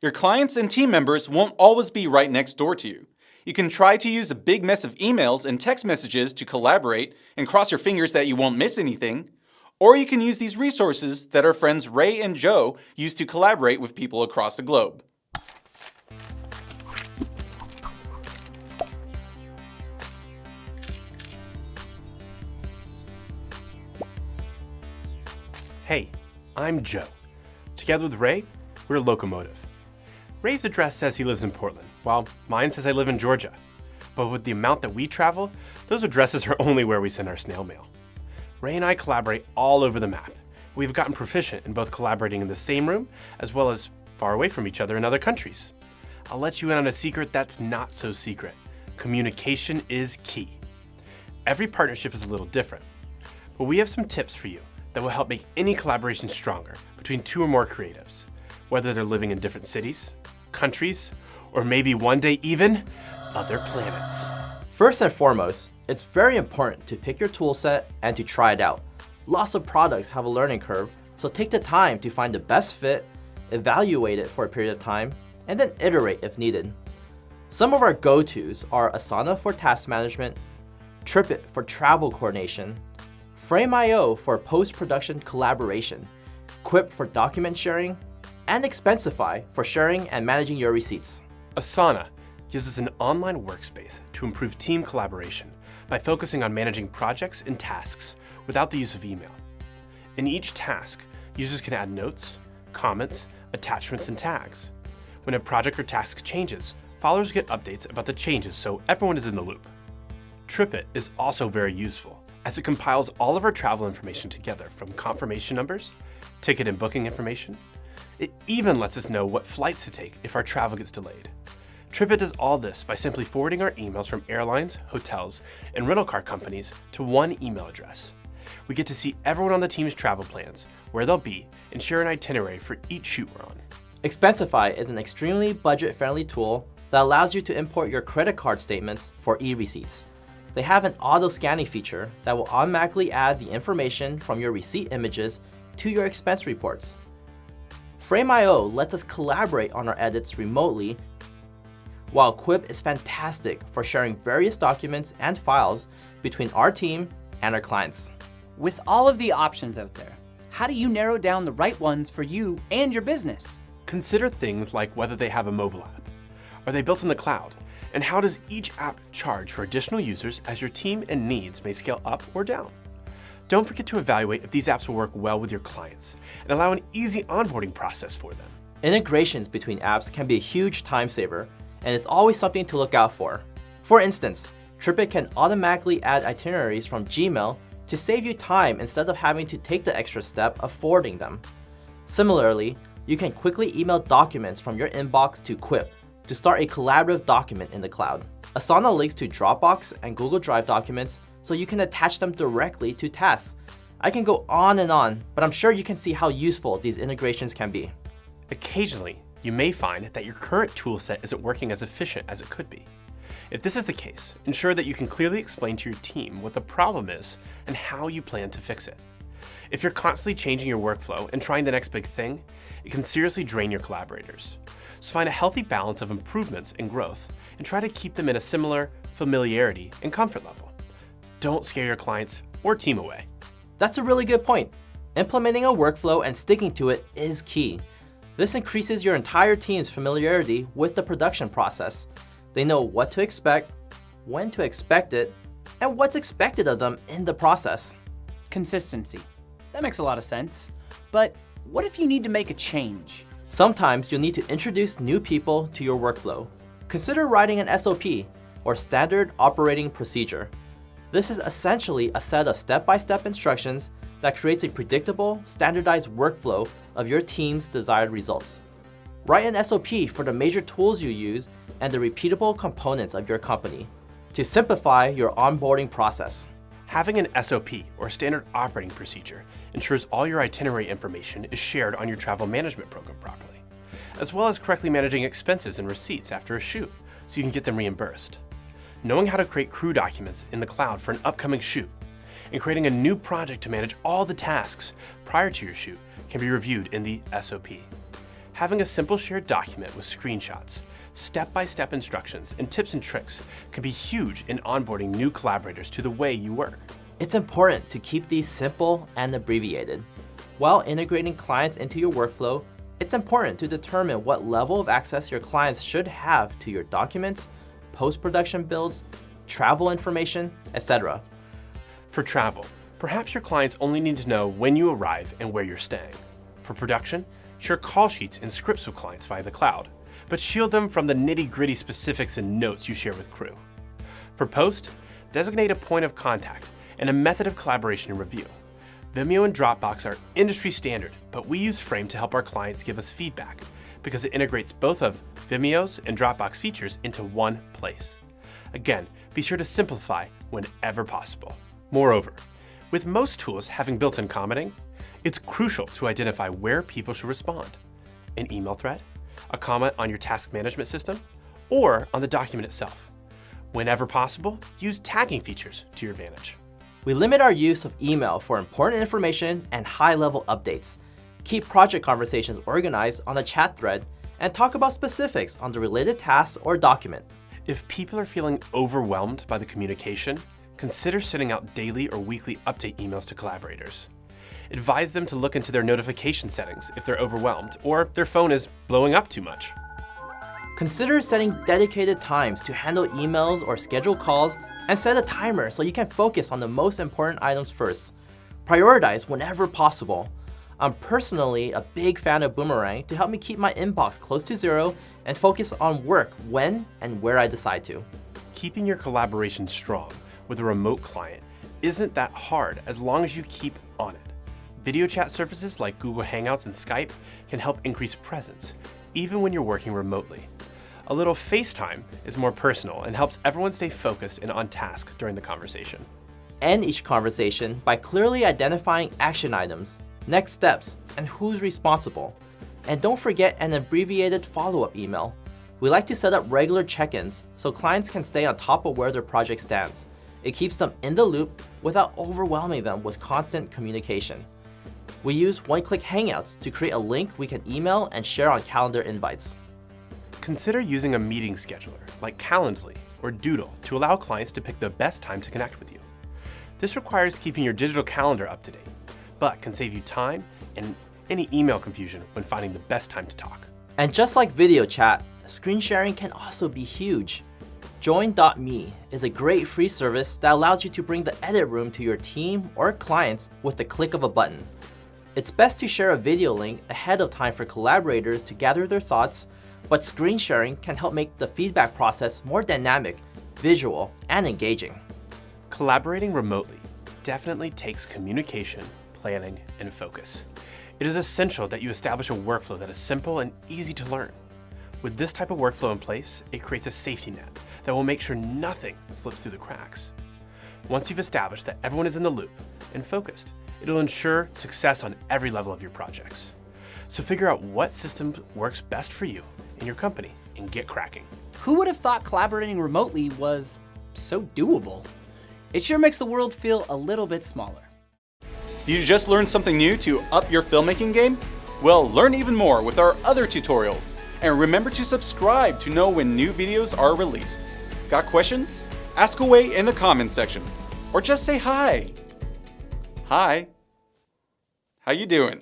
Your clients and team members won't always be right next door to you. You can try to use a big mess of emails and text messages to collaborate and cross your fingers that you won't miss anything. Or you can use these resources that our friends Ray and Joe use to collaborate with people across the globe. Hey, I'm Joe. Together with Ray, we're Locomotive. Ray's address says he lives in Portland, while mine says I live in Georgia. But with the amount that we travel, those addresses are only where we send our snail mail. Ray and I collaborate all over the map. We've gotten proficient in both collaborating in the same room as well as far away from each other in other countries. I'll let you in on a secret that's not so secret. Communication is key. Every partnership is a little different, but we have some tips for you that will help make any collaboration stronger between two or more creatives, whether they're living in different cities, countries, or maybe one day even other planets. First and foremost, it's very important to pick your toolset and to try it out. Lots of products have a learning curve, so take the time to find the best fit, evaluate it for a period of time, and then iterate if needed. Some of our go-tos are Asana for task management, TripIt for travel coordination, Frame.io for post-production collaboration, Quip for document sharing, and Expensify for sharing and managing your receipts. Asana gives us an online workspace to improve team collaboration by focusing on managing projects and tasks without the use of email. In each task, users can add notes, comments, attachments, and tags. When a project or task changes, followers get updates about the changes so everyone is in the loop. TripIt is also very useful as it compiles all of our travel information together from confirmation numbers, ticket and booking information. It even lets us know what flights to take if our travel gets delayed. TripIt does all this by simply forwarding our emails from airlines, hotels, and rental car companies to one email address. We get to see everyone on the team's travel plans, where they'll be, and share an itinerary for each shoot we're on. Expensify is an extremely budget-friendly tool that allows you to import your credit card statements for e-receipts. They have an auto-scanning feature that will automatically add the information from your receipt images to your expense reports. Frame.io lets us collaborate on our edits remotely, while Quip is fantastic for sharing various documents and files between our team and our clients. With all of the options out there, how do you narrow down the right ones for you and your business? Consider things like whether they have a mobile app. Are they built in the cloud? And how does each app charge for additional users as your team and needs may scale up or down? Don't forget to evaluate if these apps will work well with your clients and allow an easy onboarding process for them. Integrations between apps can be a huge time saver, and it's always something to look out for. For instance, TripIt can automatically add itineraries from Gmail to save you time instead of having to take the extra step of forwarding them. Similarly, you can quickly email documents from your inbox to Quip to start a collaborative document in the cloud. Asana links to Dropbox and Google Drive documents so you can attach them directly to tasks. I can go on, but I'm sure you can see how useful these integrations can be. Occasionally, you may find that your current toolset isn't working as efficient as it could be. If this is the case, ensure that you can clearly explain to your team what the problem is and how you plan to fix it. If you're constantly changing your workflow and trying the next big thing, it can seriously drain your collaborators. So find a healthy balance of improvements and growth and try to keep them in a similar familiarity and comfort level. Don't scare your clients or team away. That's a really good point. Implementing a workflow and sticking to it is key. This increases your entire team's familiarity with the production process. They know what to expect, when to expect it, and what's expected of them in the process. Consistency. That makes a lot of sense. But what if you need to make a change? Sometimes you'll need to introduce new people to your workflow. Consider writing an SOP, or Standard Operating Procedure. This is essentially a set of step-by-step instructions that creates a predictable, standardized workflow of your team's desired results. Write an SOP for the major tools you use and the repeatable components of your company to simplify your onboarding process. Having an SOP, or Standard Operating Procedure, ensures all your itinerary information is shared on your travel management program properly, as well as correctly managing expenses and receipts after a shoot so you can get them reimbursed. Knowing how to create crew documents in the cloud for an upcoming shoot, and creating a new project to manage all the tasks prior to your shoot can be reviewed in the SOP. Having a simple shared document with screenshots, step-by-step instructions, and tips and tricks can be huge in onboarding new collaborators to the way you work. It's important to keep these simple and abbreviated. While integrating clients into your workflow, it's important to determine what level of access your clients should have to your documents, post-production builds, travel information, etc. For travel, perhaps your clients only need to know when you arrive and where you're staying. For production, share call sheets and scripts with clients via the cloud, but shield them from the nitty-gritty specifics and notes you share with crew. For post, designate a point of contact and a method of collaboration and review. Vimeo and Dropbox are industry standard, but we use Frame to help our clients give us feedback because it integrates both of Vimeo's and Dropbox features into one place. Again, be sure to simplify whenever possible. Moreover, with most tools having built-in commenting, it's crucial to identify where people should respond. An email thread, a comment on your task management system, or on the document itself. Whenever possible, use tagging features to your advantage. We limit our use of email for important information and high-level updates. Keep project conversations organized on a chat thread and talk about specifics on the related tasks or document. If people are feeling overwhelmed by the communication, consider sending out daily or weekly update emails to collaborators. Advise them to look into their notification settings if they're overwhelmed or their phone is blowing up too much. Consider setting dedicated times to handle emails or schedule calls and set a timer so you can focus on the most important items first. Prioritize whenever possible. I'm personally a big fan of Boomerang to help me keep my inbox close to zero and focus on work when and where I decide to. Keeping your collaboration strong with a remote client isn't that hard as long as you keep on it. Video chat services like Google Hangouts and Skype can help increase presence, even when you're working remotely. A little FaceTime is more personal and helps everyone stay focused and on task during the conversation. End each conversation by clearly identifying action items, next steps, and who's responsible. And don't forget an abbreviated follow-up email. We like to set up regular check-ins so clients can stay on top of where their project stands. It keeps them in the loop without overwhelming them with constant communication. We use one-click Hangouts to create a link we can email and share on calendar invites. Consider using a meeting scheduler like Calendly or Doodle to allow clients to pick the best time to connect with you. This requires keeping your digital calendar up to date, but can save you time and any email confusion when finding the best time to talk. And just like video chat, screen sharing can also be huge. Join.me is a great free service that allows you to bring the edit room to your team or clients with the click of a button. It's best to share a video link ahead of time for collaborators to gather their thoughts, but screen sharing can help make the feedback process more dynamic, visual, and engaging. Collaborating remotely definitely takes communication, planning, and focus. It is essential that you establish a workflow that is simple and easy to learn. With this type of workflow in place, it creates a safety net that will make sure nothing slips through the cracks. Once you've established that everyone is in the loop and focused, it'll ensure success on every level of your projects. So figure out what system works best for you and your company and get cracking. Who would have thought collaborating remotely was so doable? It sure makes the world feel a little bit smaller. Did you just learn something new to up your filmmaking game? Well, learn even more with our other tutorials. And remember to subscribe to know when new videos are released. Got questions? Ask away in the comments section. Or just say hi. Hi. How you doing?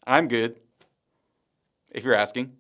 I'm good. If you're asking.